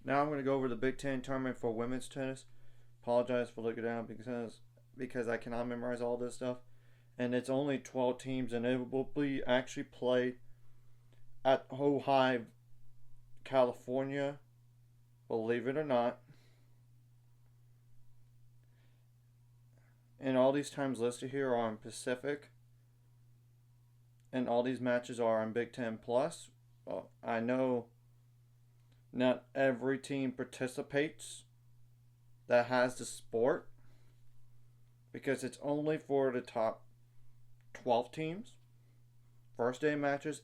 Now I'm going to go over the Big Ten tournament for women's tennis. Apologize for looking down because I cannot memorize all this stuff. And it's only 12 teams, and it will be actually played at Ojai, California. Believe it or not. And all these times listed here are in Pacific, and all these matches are on Big Ten Plus. Well, I know not every team participates that has the sport because it's only for the top 12 teams. First day matches,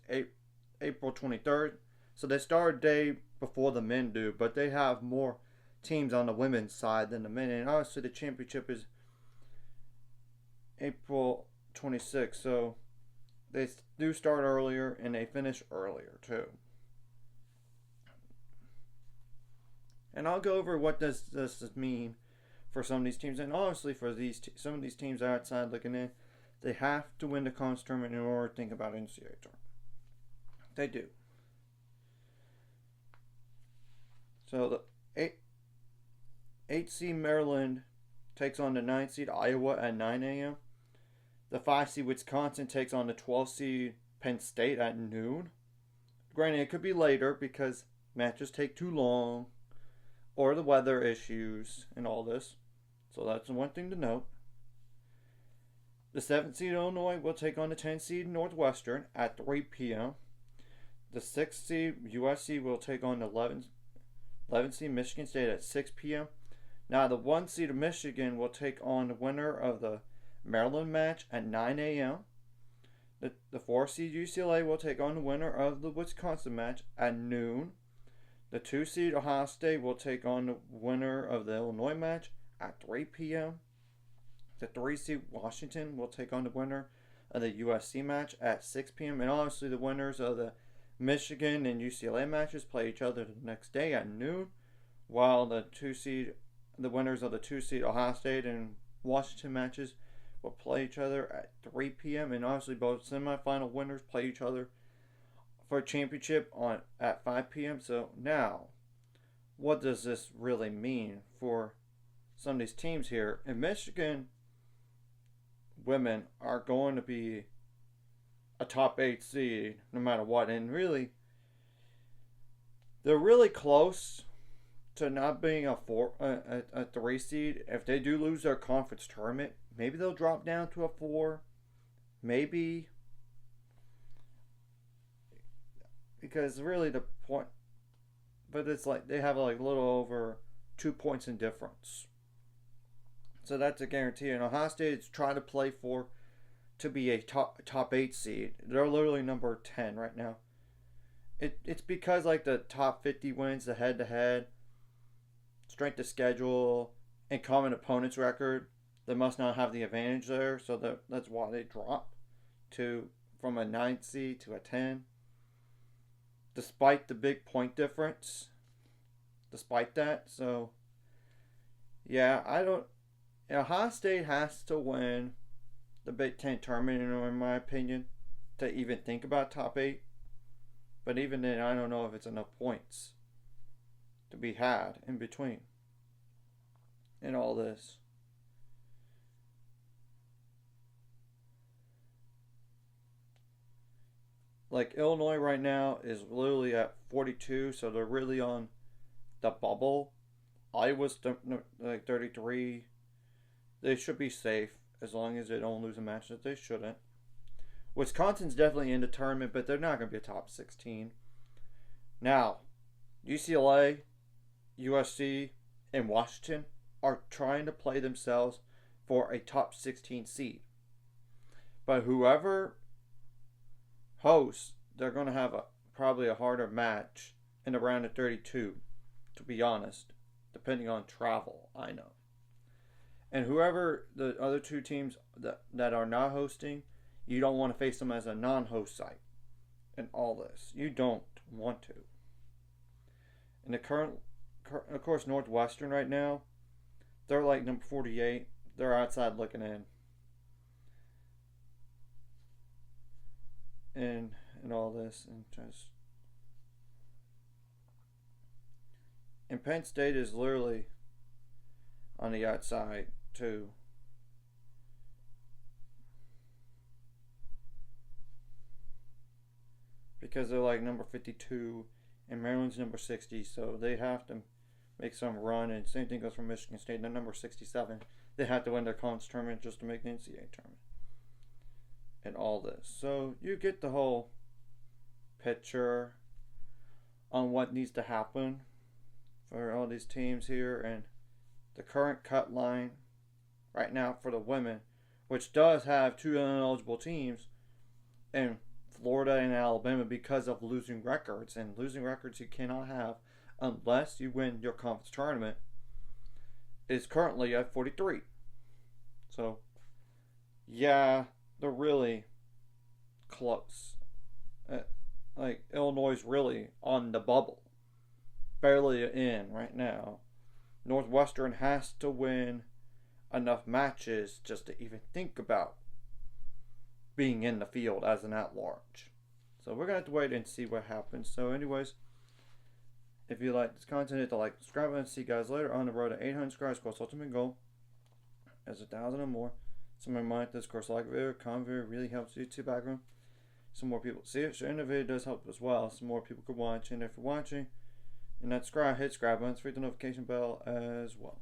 April 23rd. So they start a day before the men do, but they have more teams on the women's side than the men. And obviously, the championship is April 26th. So they do start earlier and they finish earlier too. And I'll go over what does this mean for some of these teams, and honestly, for some of these teams outside looking in, they have to win the conference tournament in order to think about NCAA tournament. They do. So the 8 seed Maryland takes on the 9 seed Iowa at 9 a.m. The 5 seed Wisconsin takes on the 12 seed Penn State at noon. Granted, it could be later because matches take too long, or the weather issues and all this. So that's one thing to note. The 7th seed Illinois will take on the 10 seed Northwestern at 3 p.m. The 6th seed USC will take on the 11th seed Michigan State at 6 p.m. Now the 1 seed of Michigan will take on the winner of the Maryland match at 9 a.m. The 4 seed UCLA will take on the winner of the Wisconsin match at noon. The 2 seed Ohio State will take on the winner of the Illinois match at 3 p.m. The 3 seed Washington will take on the winner of the USC match at 6 p.m. And obviously, the winners of the Michigan and UCLA matches play each other the next day at noon, while the winners of the 2 seed Ohio State and Washington matches will play each other at 3 p.m. And obviously, both semifinal winners play each other for a championship at 5 p.m. So now, what does this really mean for some of these teams here? In Michigan, women are going to be a top 8 seed no matter what, and really, they're really close to not being a 3 seed. If they do lose their conference tournament, maybe they'll drop down to a 4, maybe. Because really the point, but it's like they have like a little over 2 points in difference. So that's a guarantee. And Ohio State is trying to play to be a top 8 seed. They're literally number 10 right now. It's because like the top 50 wins, the head to head, strength of schedule, and common opponents record, they must not have the advantage there. So that's why they drop from a 9 seed to a 10. Despite the big point difference, despite that. So, yeah, Ohio State has to win the Big Ten tournament, in my opinion, to even think about top 8. But even then, I don't know if it's enough points to be had in between in all this. Like Illinois right now is literally at 42, so they're really on the bubble. Iowa's like 33. They should be safe as long as they don't lose a match that they shouldn't. Wisconsin's definitely in the tournament, but they're not going to be a top 16. Now, UCLA, USC, and Washington are trying to play themselves for a top 16 seed. But whoever hosts, they're going to have probably a harder match in the round of 32, to be honest, depending on travel, I know. And whoever the other 2 teams that are not hosting, you don't want to face them as a non-host site and all this. You don't want to. And of course, Northwestern right now, they're like number 48. They're outside looking in. And all this, and just And Penn State is literally on the outside too. Because they're like number 52 and Maryland's number 60, so they have to make some run. And same thing goes for Michigan State. They're number 67. They have to win their conference tournament just to make the NCAA tournament. And all this. So you get the whole picture on what needs to happen for all these teams here. And the current cut line right now for the women, which does have two ineligible teams in Florida and Alabama because of losing records. And losing records you cannot have unless you win your conference tournament, is currently at 43. So, yeah, they're really close. Like, Illinois is really on the bubble. Barely in right now. Northwestern has to win enough matches just to even think about being in the field as an at-large. So we're going to have to wait and see what happens. So anyways, if you like this content, hit the like, subscribe, and see you guys later on the road to 800 subscribers. Of course, ultimate goal is 1,000 or more. Some of my mind, this course, like video, comment video really helps YouTube background. Some more people see it. Sharing the video does help as well. Some more people could watch. And if you're watching and not subscribe, hit subscribe button, hit the notification bell as well.